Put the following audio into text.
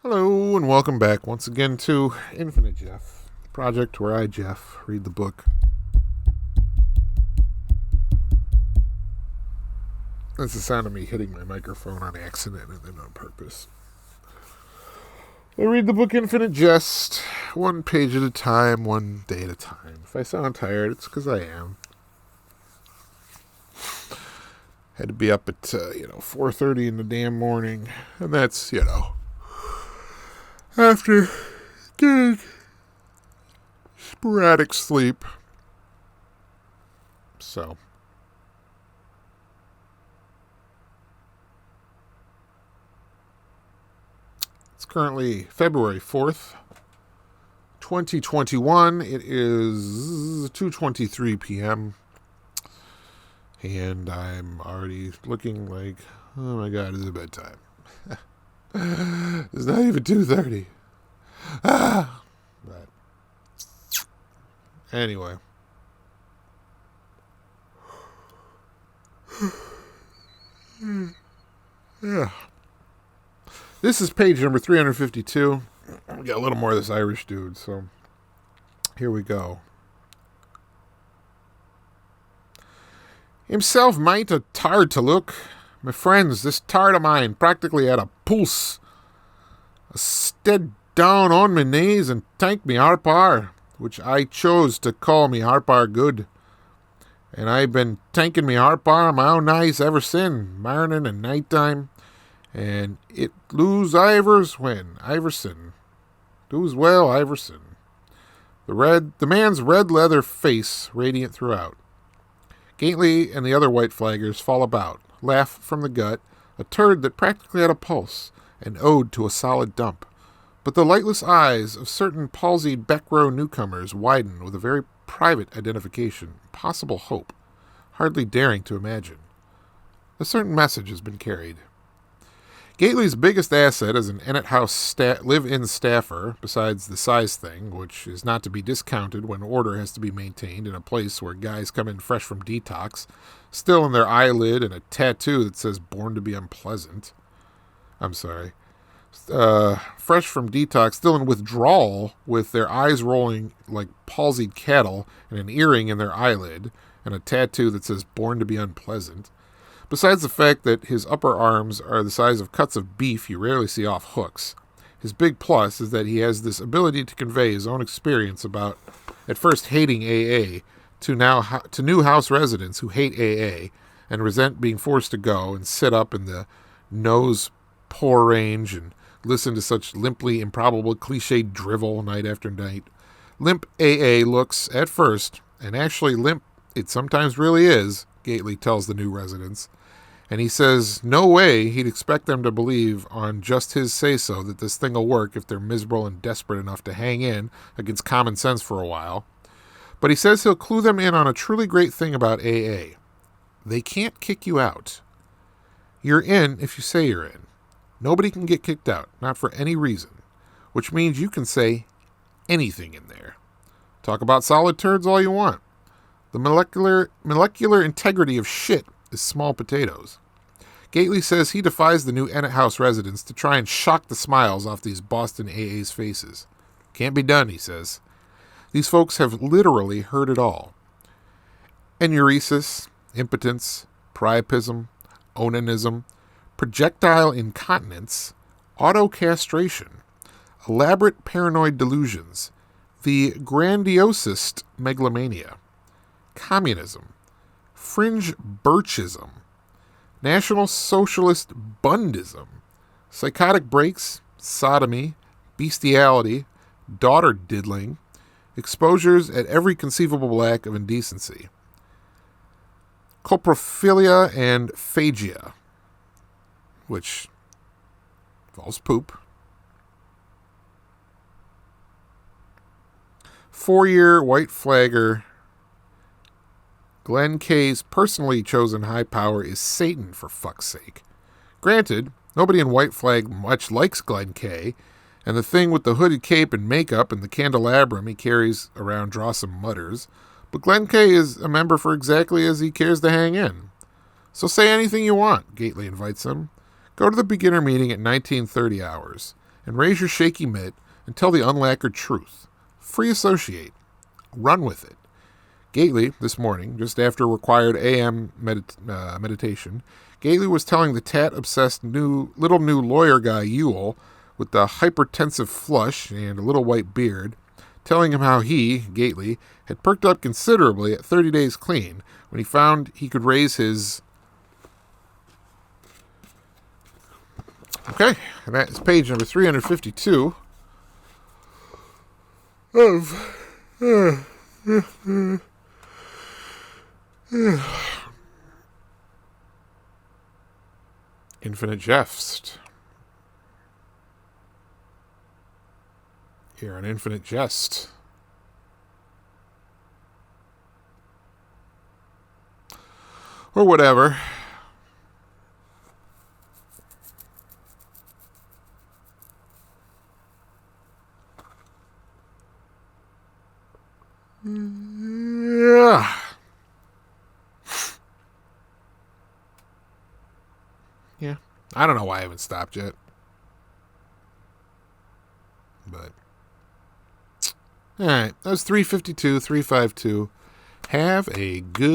Hello and welcome back once again to Infinite Jeff, the project where I, Jeff, read the book. That's the sound of me hitting my microphone on accident and then on purpose. I read the book Infinite Jest, one page at a time, one day at a time. If I sound tired, it's because I am. Had to be up at 4:30 in the damn morning, and that's after getting sporadic sleep. So it's currently February 4th, 2021. It is 2:23 p.m. And I'm already looking like, oh my god, it's bedtime. It's not even 2:30. But anyway. Yeah. This is page number 352. We got a little more of this Irish dude, so here we go. Himself might a tard to look. My friends, this tard of mine practically had a pulse. I stead down on my knees and thanked me harpar, which I chose to call me harpar good. And I've been thanking me harpar my own eyes ever sin, marnin' and night time. And it lose Ivers when Iverson. Do's well, Iverson. The man's red leather face radiant throughout. Gately and the other white flaggers fall about, laugh from the gut, a turd that practically had a pulse, an ode to a solid dump. But the lightless eyes of certain palsied back row newcomers widen with a very private identification, possible hope, hardly daring to imagine. A certain message has been carried. Gately's biggest asset as an Ennet House live-in staffer, besides the size thing, which is not to be discounted when order has to be maintained in a place where guys come in fresh from detox, still in their eyelid and a tattoo that says born to be unpleasant. I'm sorry. Fresh from detox, still in withdrawal, with their eyes rolling like palsied cattle and an earring in their eyelid and a tattoo that says born to be unpleasant. Besides the fact that his upper arms are the size of cuts of beef you rarely see off hooks, his big plus is that he has this ability to convey his own experience about, at first hating AA, to new house residents who hate AA and resent being forced to go and sit up in the nose pour range and listen to such limply improbable cliched drivel night after night. Limp AA looks, at first, and actually limp it sometimes really is, Gately tells the new residents. And he says no way he'd expect them to believe on just his say-so that this thing will work if they're miserable and desperate enough to hang in against common sense for a while. But he says he'll clue them in on a truly great thing about AA. They can't kick you out. You're in if you say you're in. Nobody can get kicked out, not for any reason, which means you can say anything in there. Talk about solid turds all you want. The molecular integrity of shit is small potatoes. Gately says he defies the new Ennet House residents to try and shock the smiles off these Boston AA's faces. Can't be done, he says. These folks have literally heard it all. Enuresis, impotence, priapism, onanism, projectile incontinence, autocastration, elaborate paranoid delusions, the grandiosest megalomania, communism, fringe birchism, National Socialist bundism, psychotic breaks, sodomy, bestiality, daughter diddling, exposures at every conceivable lack of indecency, coprophilia and phagia, which involves poop, 4-year white flagger. Glenn K's personally chosen high power is Satan, for fuck's sake. Granted, nobody in White Flag much likes Glenn K, and the thing with the hooded cape and makeup and the candelabrum he carries around draws some mutters, but Glenn K is a member for exactly as he cares to hang in. So say anything you want, Gately invites him. Go to the beginner meeting at 1930 hours. and raise your shaky mitt and tell the unlacquered truth. Free associate. Run with it. Gately, this morning, just after required AM meditation, Gately was telling the tat-obsessed little new lawyer guy Ewell, with the hypertensive flush and a little white beard, telling him how he, Gately, had perked up considerably at 30 days clean when he found he could raise his... Okay, and that is page number 352 of... Infinite Jest. Here on Infinite Jest. Or whatever. Yeah. Yeah. I don't know why I haven't stopped yet. But. Alright. That was 352, 352. Have a good